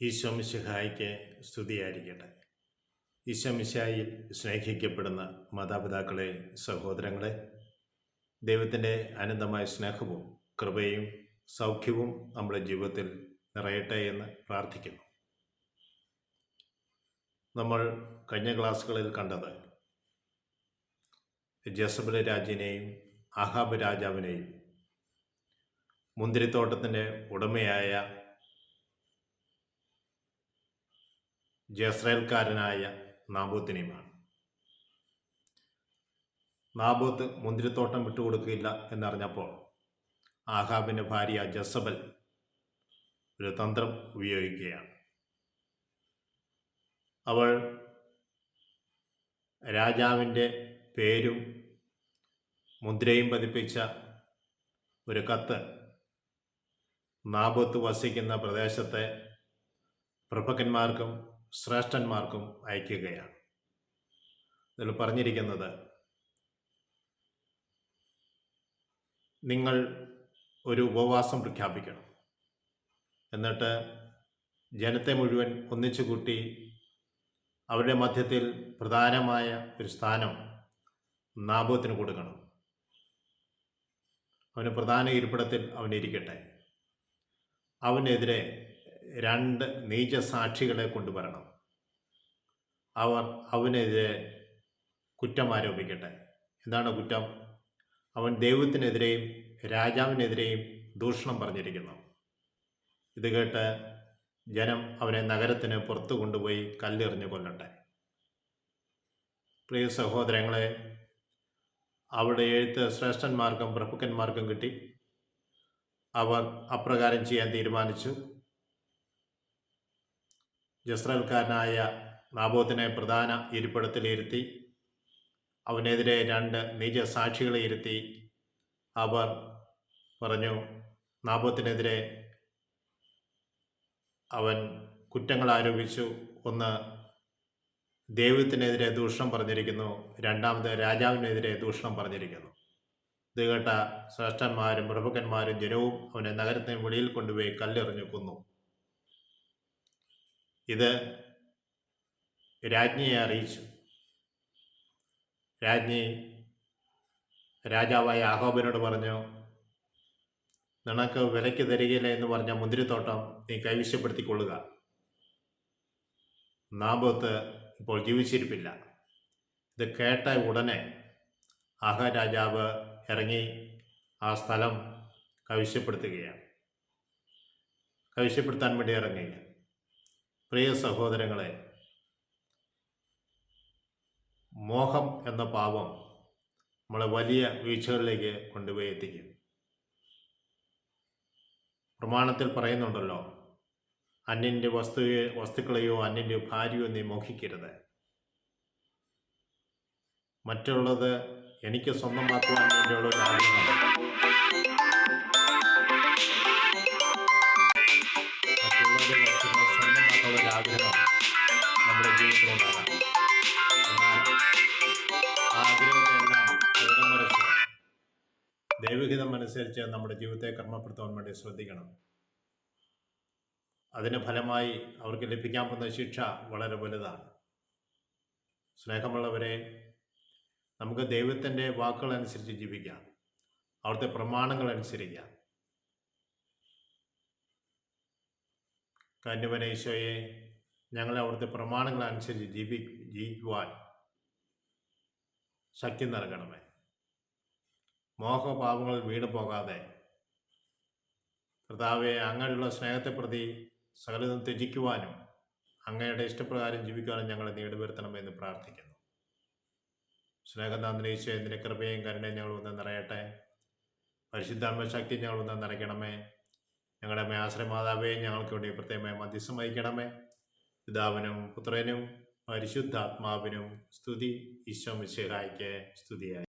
ഈശോ മിശിഹായ്ക്ക് സ്തുതിയായിരിക്കട്ടെ. ഈശോ മിശിഹായിൽ സ്നേഹിക്കപ്പെടുന്ന മാതാപിതാക്കളെ, സഹോദരങ്ങളെ, ദൈവത്തിൻ്റെ അനന്തമായ സ്നേഹവും കൃപയും സൗഖ്യവും നമ്മുടെ ജീവിതത്തിൽ നിറയട്ടെ എന്ന് പ്രാർത്ഥിക്കുന്നു. നമ്മൾ കഴിഞ്ഞ ക്ലാസ്സുകളിൽ കണ്ടത് ജസബൽ രാജ്യനെയും ആഹാബ് രാജാവിനെയും മുന്തിരിത്തോട്ടത്തിൻ്റെ ഉടമയായ ജസ്രയേൽക്കാരനായ നാബോത്തിനെയുമാണ്. നാബോത്ത് മുന്തിരിത്തോട്ടം വിട്ടുകൊടുക്കില്ല എന്നറിഞ്ഞപ്പോൾ ആഹാബിൻ്റെ ഭാര്യ ജസബൽ ഒരു തന്ത്രം ഉപയോഗിക്കുകയാണ്. അവൾ രാജാവിൻ്റെ പേരും മുദ്രയും പതിപ്പിച്ച ഒരു കത്ത് നാബോത്ത് വസിക്കുന്ന പ്രദേശത്തെ പ്രഭുക്കന്മാർക്കും ശ്രേഷ്ഠന്മാർക്കും അയക്കുകയാണ്. ഇതിൽ പറഞ്ഞിരിക്കുന്നത്, നിങ്ങൾ ഒരു ഉപവാസം പ്രഖ്യാപിക്കണം, എന്നിട്ട് ജനത്തെ മുഴുവൻ ഒന്നിച്ചു കൂട്ടി അവരുടെ മധ്യത്തിൽ പ്രധാനമായ ഒരു സ്ഥാനം നാബോത്തിന് കൊടുക്കണം. അവന് പ്രധാന ഇരിപ്പിടത്തിൽ അവനിരിക്കട്ടെ. അവനെതിരെ 2 നീചസാക്ഷികളെ കൊണ്ടുവരണം. അവർ അവനെതിരെ കുറ്റം ആരോപിക്കട്ടെ. എന്താണ് കുറ്റം? അവൻ ദൈവത്തിനെതിരെയും രാജാവിനെതിരെയും ദൂഷണം പറഞ്ഞിരിക്കുന്നു. ഇത് കേട്ട് ജനം അവനെ നഗരത്തിന് പുറത്തു കൊണ്ടുപോയി കല്ലെറിഞ്ഞു കൊല്ലട്ടെ. പ്രിയ സഹോദരങ്ങളെ, അവിടെ എഴുത്ത് ശ്രേഷ്ഠന്മാർക്കും പ്രഭുക്കന്മാർക്കും കിട്ടി. അവർ അപ്രകാരം ചെയ്യാൻ തീരുമാനിച്ചു. ജസ്രയേൽക്കാരനായ നാബോത്തിനെ പ്രധാന ഇരിപ്പിടത്തിലിരുത്തി അവനെതിരെ 2 നീചസാക്ഷികളെ ഇരുത്തി അവർ പറഞ്ഞു, നാബോത്തിനെതിരെ അവൻ കുറ്റങ്ങൾ ആരോപിച്ചു. ഒന്ന്, ദൈവത്തിനെതിരെ ദൂഷണം പറഞ്ഞിരിക്കുന്നു. 2ാമത് രാജാവിനെതിരെ ദൂഷണം പറഞ്ഞിരിക്കുന്നു. ഇത് കേട്ട ശ്രേഷ്ഠന്മാരും പ്രഭുക്കന്മാരും ജനവും അവനെ നഗരത്തിന് വെളിയിൽ കൊണ്ടുപോയി കല്ലെറിഞ്ഞു കൊന്നു. ഇത് രാജ്ഞിയെ അറിയിച്ചു. രാജ്ഞി രാജാവായ ആഹാബിനോട് പറഞ്ഞു, നിനക്ക് വിലയ്ക്ക് തരികയില്ല എന്ന് പറഞ്ഞ മുന്തിരിത്തോട്ടം നീ കൈവശപ്പെടുത്തിക്കൊള്ളുക. നാബോത്ത് ഇപ്പോൾ ജീവിച്ചിരിപ്പില്ല. ഇത് കേട്ട ഉടനെ ആഹാ രാജാവ് ഇറങ്ങി ആ സ്ഥലം കൈവശപ്പെടുത്താൻ വേണ്ടി ഇറങ്ങുകയാണ്. പ്രിയ സഹോദരങ്ങളെ, മോഹം എന്ന പാപം നമ്മളെ വലിയ വീഴ്ചകളിലേക്ക് കൊണ്ടുപോയി എത്തിക്കും. പ്രമാണത്തിൽ പറയുന്നുണ്ടല്ലോ, അന്യൻ്റെ വസ്തുക്കളെയോ അന്യൻ്റെ ഭാര്യയോ നീ മോഹിക്കരുത്. മറ്റുള്ളത് എനിക്ക് സ്വന്തമാക്കുവാൻ വേണ്ടിയുള്ള ഒരു ആഗ്രഹം, മറ്റുള്ളവരുടെ വസ്തുക്കൾ സ്വന്തമാക്കാനുള്ള ഒരു ആഗ്രഹം നമ്മുടെ ജീവിതത്തിലുണ്ടാകാം. എന്നാൽ ആ ആഗ്രഹത്തെല്ലാം പകരം മറിച്ച് ദൈവഹിതം അനുസരിച്ച് നമ്മുടെ ജീവിതത്തെ ക്രമപ്പെടുത്താൻ വേണ്ടി ശ്രദ്ധിക്കണം. അതിന് ഫലമായി അവർക്ക് ലഭിക്കാൻ പോകുന്ന ശിക്ഷ വളരെ വലുതാണ്. സ്നേഹമുള്ളവരെ, നമുക്ക് ദൈവത്തിൻ്റെ വാക്കുകൾ അനുസരിച്ച് ജീവിക്കാം, അവിടുത്തെ പ്രമാണങ്ങൾ അനുസരിക്കാം. കാരുണ്യവാനായ ഈശോയെ, ഞങ്ങളെ അവിടുത്തെ പ്രമാണങ്ങൾ അനുസരിച്ച് ജീവിക്കുവാൻ ശക്തി നൽകണമേ. മോഹപാപങ്ങളിൽ വീണു പോകാതെ കർത്താവെ, അങ്ങനെയുള്ള സ്നേഹത്തെ പ്രതി സകലതും ത്യജിക്കുവാനും അങ്ങയുടെ ഇഷ്ടപ്രകാരം ജീവിക്കുവാനും ഞങ്ങളെ നേടുവരുത്തണമെന്ന് പ്രാർത്ഥിക്കുന്നു. സ്നേഹനാഥനായ ഈശോയെ, നിന്റെ കൃപയും കരുണയും ഞങ്ങൾ വന്ന് നിറയട്ടെ. പരിശുദ്ധാത്മ ശക്തി ഞങ്ങൾ വന്ന് നിറയ്ക്കണമേ. ഞങ്ങളുടെ ആശ്രയമാതാവേ, ഞങ്ങൾക്ക് വേണ്ടി പ്രത്യേകമായി മധ്യസ്ഥം വഹിക്കണമേ. പിതാവിനും പുത്രനും പരിശുദ്ധാത്മാവിനും സ്തുതി. ഈശോ മിശിഹായ്ക്ക് സ്തുതിയായി.